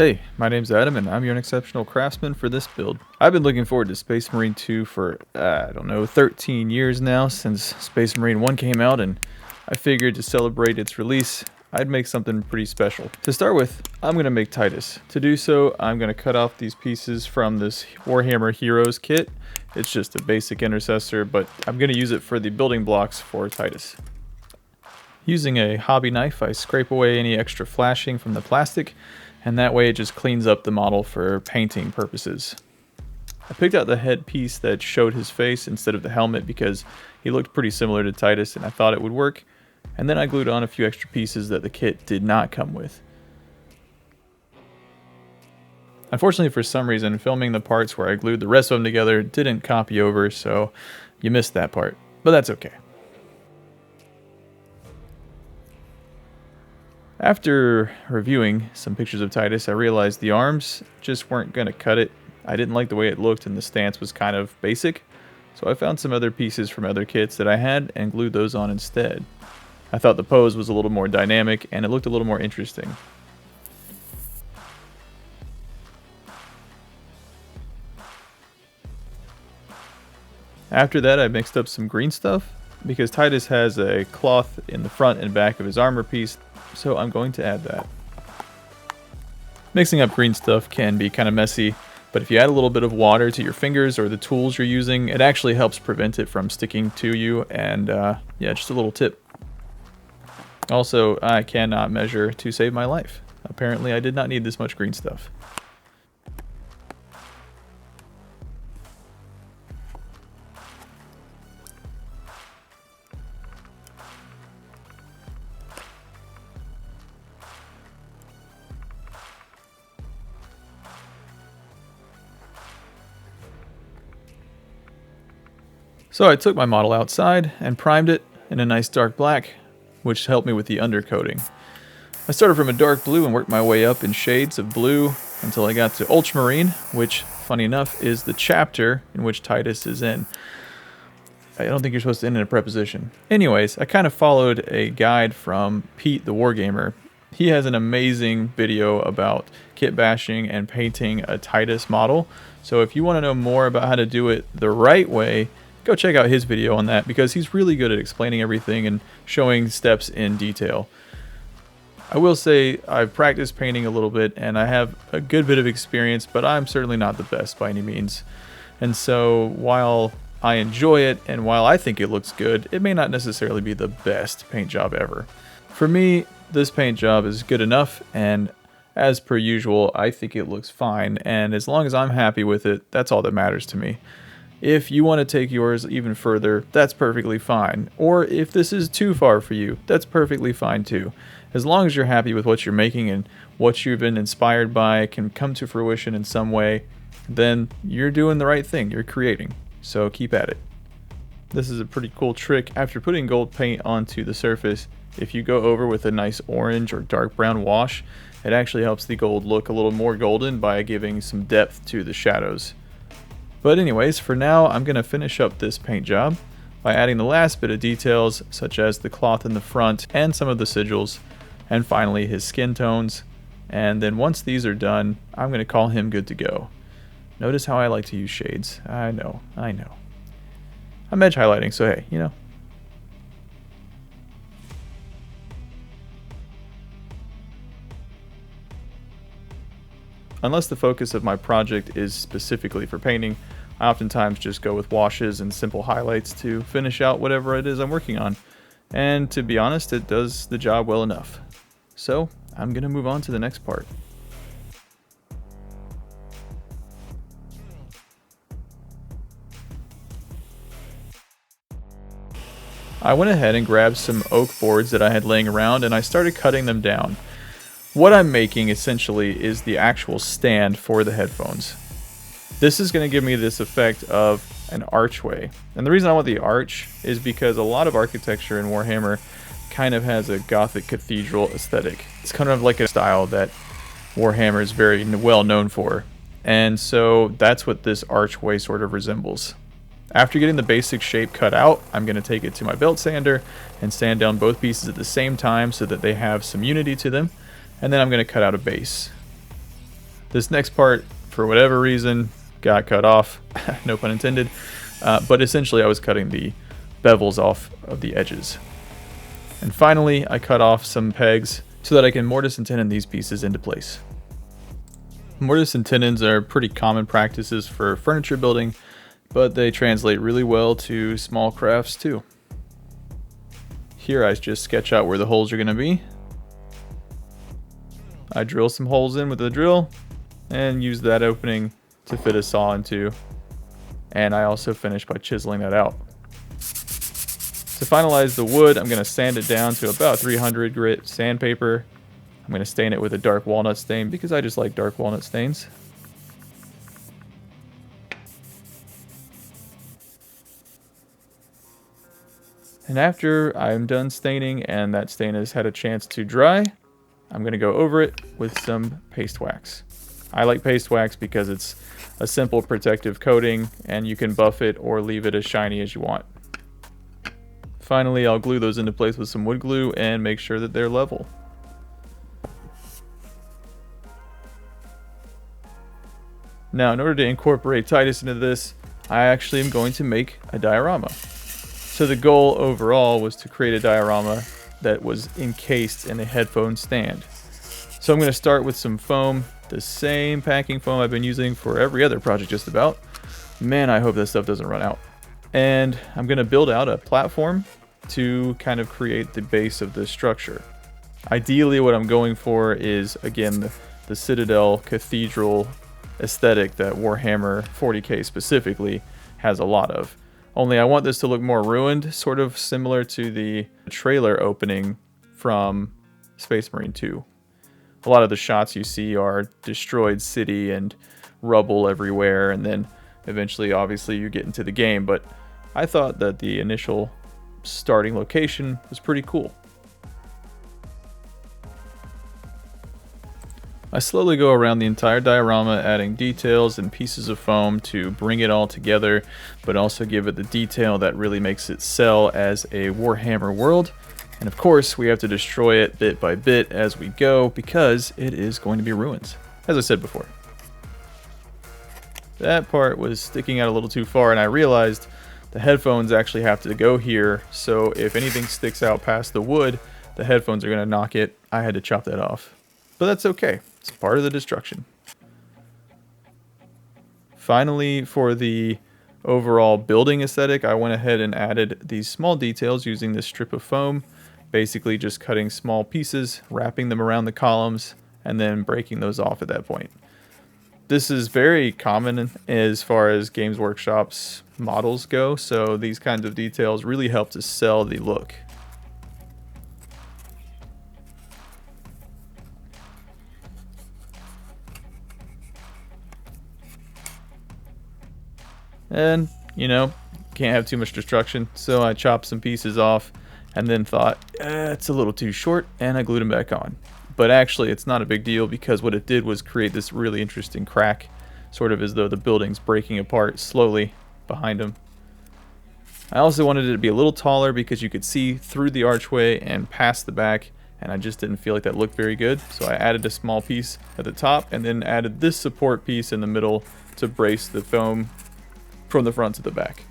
Hey, my name's Adam and I'm your exceptional craftsman for this build. I've been looking forward to Space Marine 2 for, 13 years now since Space Marine 1 came out, and I figured to celebrate its release, I'd make something pretty special. To start with, I'm going to make Titus. To do so, I'm going to cut off these pieces from this Warhammer Heroes kit. It's just a basic intercessor, but I'm going to use it for the building blocks for Titus. Using a hobby knife, I scrape away any extra flashing from the plastic, and that way it just cleans up the model for painting purposes. I picked out the headpiece that showed his face instead of the helmet because he looked pretty similar to Titus and I thought it would work, and then I glued on a few extra pieces that the kit did not come with. Unfortunately, for some reason, filming the parts where I glued the rest of them together didn't copy over, so you missed that part, but that's okay. After reviewing some pictures of Titus, I realized the arms just weren't going to cut it. I didn't like the way it looked and the stance was kind of basic, so I found some other pieces from other kits that I had and glued those on instead. I thought the pose was a little more dynamic and it looked a little more interesting. After that, I mixed up some green stuff because Titus has a cloth in the front and back of his armor piece, so I'm going to add that. Mixing up green stuff can be kind of messy, but if you add a little bit of water to your fingers or the tools you're using, it actually helps prevent it from sticking to you, and yeah, just a little tip. Also, I cannot measure to save my life. Apparently I did not need this much green stuff. So I took my model outside and primed it in a nice dark black, which helped me with the undercoating. I started from a dark blue and worked my way up in shades of blue until I got to ultramarine, which, funny enough, is the chapter in which Titus is in. I don't think you're supposed to end in a preposition. Anyways, I kind of followed a guide from Pete the Wargamer. He has an amazing video about kit bashing and painting a Titus model. So if you want to know more about how to do it the right way, go check out his video on that because he's really good at explaining everything and showing steps in detail. I will say I've practiced painting a little bit and I have a good bit of experience, but I'm certainly not the best by any means. And so while I enjoy it and while I think it looks good, it may not necessarily be the best paint job ever. For me, this paint job is good enough, and as per usual, I think it looks fine, and as long as I'm happy with it, that's all that matters to me. If you want to take yours even further, that's perfectly fine. Or if this is too far for you, that's perfectly fine too. As long as you're happy with what you're making and what you've been inspired by can come to fruition in some way, then you're doing the right thing, you're creating. So keep at it. This is a pretty cool trick. After putting gold paint onto the surface, if you go over with a nice orange or dark brown wash, it actually helps the gold look a little more golden by giving some depth to the shadows. But anyways, for now, I'm going to finish up this paint job by adding the last bit of details, such as the cloth in the front and some of the sigils, and finally his skin tones. And then once these are done, I'm going to call him good to go. Notice how I like to use shades. I know. I'm edge highlighting, so hey, you know. Unless the focus of my project is specifically for painting, I oftentimes just go with washes and simple highlights to finish out whatever it is I'm working on. And to be honest, it does the job well enough. So I'm going to move on to the next part. I went ahead and grabbed some oak boards that I had laying around and I started cutting them down. What I'm making essentially is the actual stand for the headphones. This is going to give me this effect of an archway. And the reason I want the arch is because a lot of architecture in Warhammer kind of has a Gothic cathedral aesthetic. It's kind of like a style that Warhammer is very well known for. And so that's what this archway sort of resembles. After getting the basic shape cut out, I'm going to take it to my belt sander and sand down both pieces at the same time so that they have some unity to them. And then I'm going to cut out a base. This next part, for whatever reason, got cut off, no pun intended, but essentially I was cutting the bevels off of the edges. And finally, I cut off some pegs so that I can mortise and tenon these pieces into place. Mortise and tenons are pretty common practices for furniture building, but they translate really well to small crafts too. Here I just sketch out where the holes are going to be. I drill some holes in with the drill and use that opening to fit a saw into. And I also finish by chiseling that out. To finalize the wood, I'm going to sand it down to about 300 grit sandpaper. I'm going to stain it with a dark walnut stain because I just like dark walnut stains. And after I'm done staining and that stain has had a chance to dry, I'm going to go over it with some paste wax. I like paste wax because it's a simple protective coating and you can buff it or leave it as shiny as you want. Finally, I'll glue those into place with some wood glue and make sure that they're level. Now, in order to incorporate Titus into this, I actually am going to make a diorama. So the goal overall was to create a diorama that was encased in a headphone stand. So I'm going to start with some foam, the same packing foam I've been using for every other project just about. Man, I hope this stuff doesn't run out. And I'm going to build out a platform to kind of create the base of this structure. Ideally, what I'm going for is, again, the Citadel Cathedral aesthetic that Warhammer 40k specifically has a lot of. Only I want this to look more ruined, sort of similar to the trailer opening from Space Marine 2. A lot of the shots you see are destroyed city and rubble everywhere, and then eventually, obviously, you get into the game, but I thought that the initial starting location was pretty cool. I slowly go around the entire diorama, adding details and pieces of foam to bring it all together, but also give it the detail that really makes it sell as a Warhammer world. And of course, we have to destroy it bit by bit as we go because it is going to be ruins, as I said before. That part was sticking out a little too far, and I realized the headphones actually have to go here, so if anything sticks out past the wood, the headphones are going to knock it. I had to chop that off. But that's okay. It's part of the destruction. Finally, for the overall building aesthetic, I went ahead and added these small details using this strip of foam. Basically just cutting small pieces, wrapping them around the columns, and then breaking those off at that point. This is very common as far as Games Workshop's models go, so these kinds of details really help to sell the look. And, you know, can't have too much destruction, so I chopped some pieces off and then thought, it's a little too short, and I glued them back on. But actually, it's not a big deal because what it did was create this really interesting crack, sort of as though the building's breaking apart slowly behind them. I also wanted it to be a little taller because you could see through the archway and past the back, and I just didn't feel like that looked very good. So I added a small piece at the top and then added this support piece in the middle to brace the foam from the front to the back.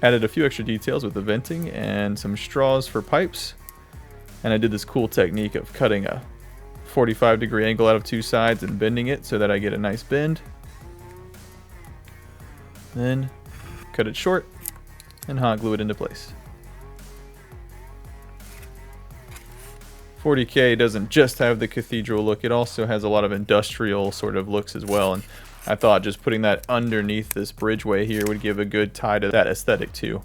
Added a few extra details with the venting and some straws for pipes. And I did this cool technique of cutting a 45-degree angle out of two sides and bending it so that I get a nice bend. Then cut it short and hot glue it into place. 40k doesn't just have the cathedral look, it also has a lot of industrial sort of looks as well, and I thought just putting that underneath this bridgeway here would give a good tie to that aesthetic too.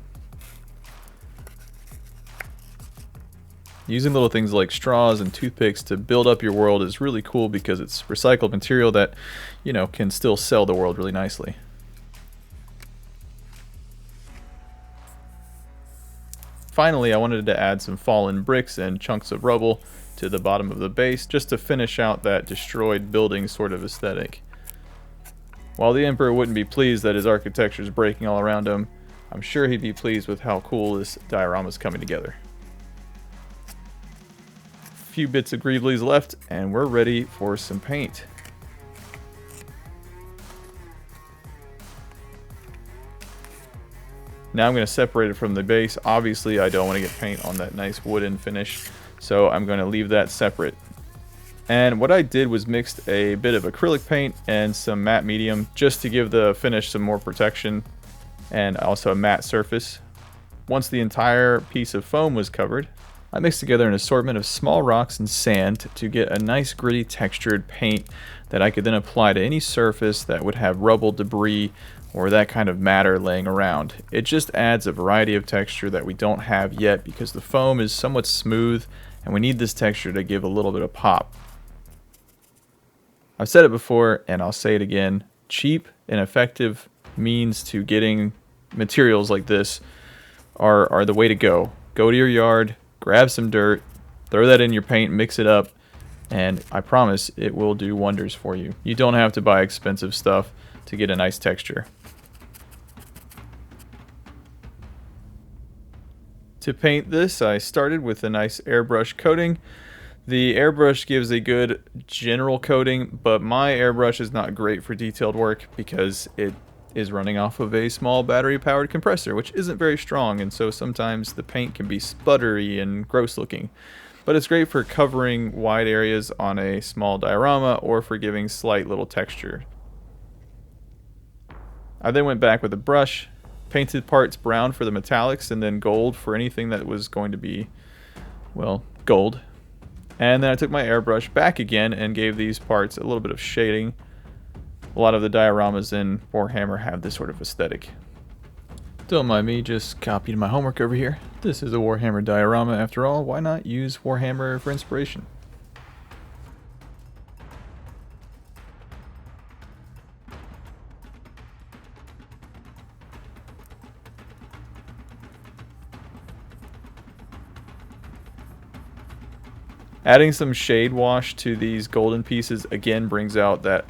Using little things like straws and toothpicks to build up your world is really cool because it's recycled material that, you know, can still sell the world really nicely. Finally, I wanted to add some fallen bricks and chunks of rubble to the bottom of the base just to finish out that destroyed building sort of aesthetic. While the Emperor wouldn't be pleased that his architecture is breaking all around him, I'm sure he'd be pleased with how cool this diorama is coming together. few bits of greeblies left, and we're ready for some paint. Now I'm going to separate it from the base. Obviously, I don't want to get paint on that nice wooden finish, so I'm going to leave that separate. And what I did was mixed a bit of acrylic paint and some matte medium just to give the finish some more protection and also a matte surface. Once the entire piece of foam was covered, I mixed together an assortment of small rocks and sand to get a nice gritty textured paint that I could then apply to any surface that would have rubble, debris, or that kind of matter laying around. It just adds a variety of texture that we don't have yet because the foam is somewhat smooth and we need this texture to give a little bit of pop. I've said it before and I'll say it again, cheap and effective means to getting materials like this are the way to go. Go to your yard, grab some dirt, throw that in your paint, mix it up, and I promise it will do wonders for you. You don't have to buy expensive stuff to get a nice texture. To paint this, I started with a nice airbrush coating. The airbrush gives a good general coating, but my airbrush is not great for detailed work because it is running off of a small battery-powered compressor, which isn't very strong, and so sometimes the paint can be sputtery and gross looking. But it's great for covering wide areas on a small diorama or for giving slight little texture. I then went back with a brush, painted parts brown for the metallics and then gold for anything that was going to be, well, gold. And then I took my airbrush back again and gave these parts a little bit of shading. A lot of the dioramas in Warhammer have this sort of aesthetic. Don't mind me, just copied my homework over here. This is a Warhammer diorama after all. Why not use Warhammer for inspiration? Adding some shade wash to these golden pieces again brings out that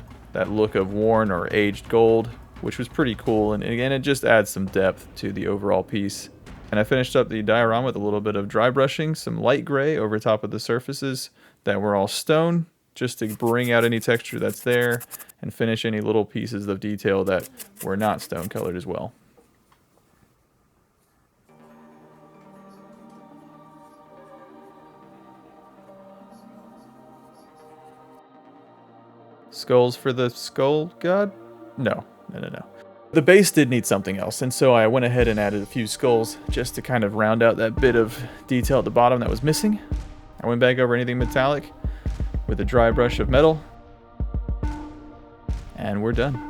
look of worn or aged gold, which was pretty cool, and again it just adds some depth to the overall piece. And I finished up the diorama with a little bit of dry brushing, some light gray over top of the surfaces that were all stone, just to bring out any texture that's there and finish any little pieces of detail that were not stone colored as well. Skulls for the skull god? No. The base did need something else, and so I went ahead and added a few skulls just to kind of round out that bit of detail at the bottom that was missing. I went back over anything metallic with a dry brush of metal, and we're done.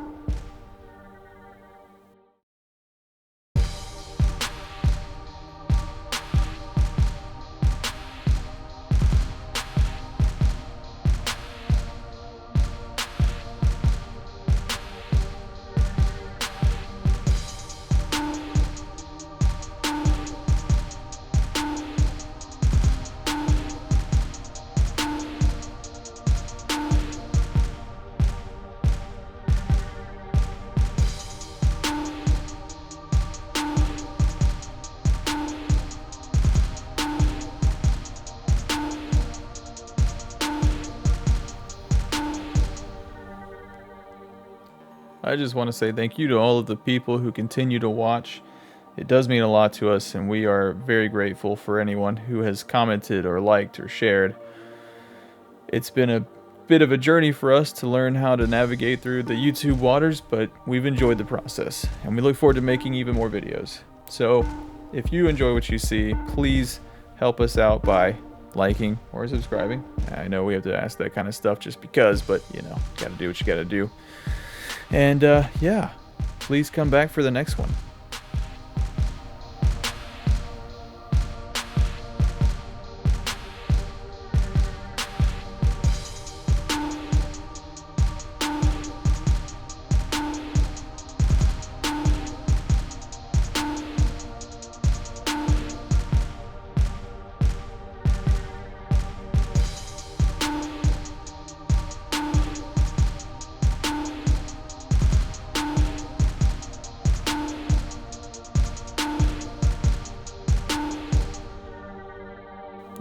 I just want to say thank you to all of the people who continue to watch. It does mean a lot to us, and we are very grateful for anyone who has commented or liked or shared. It's been a bit of a journey for us to learn how to navigate through the YouTube waters, but we've enjoyed the process, and we look forward to making even more videos. So, if you enjoy what you see, please help us out by liking or subscribing. I know we have to ask that kind of stuff just because, but you know, gotta do what you gotta do. And yeah, please come back for the next one.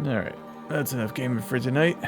All right. That's enough gaming for tonight.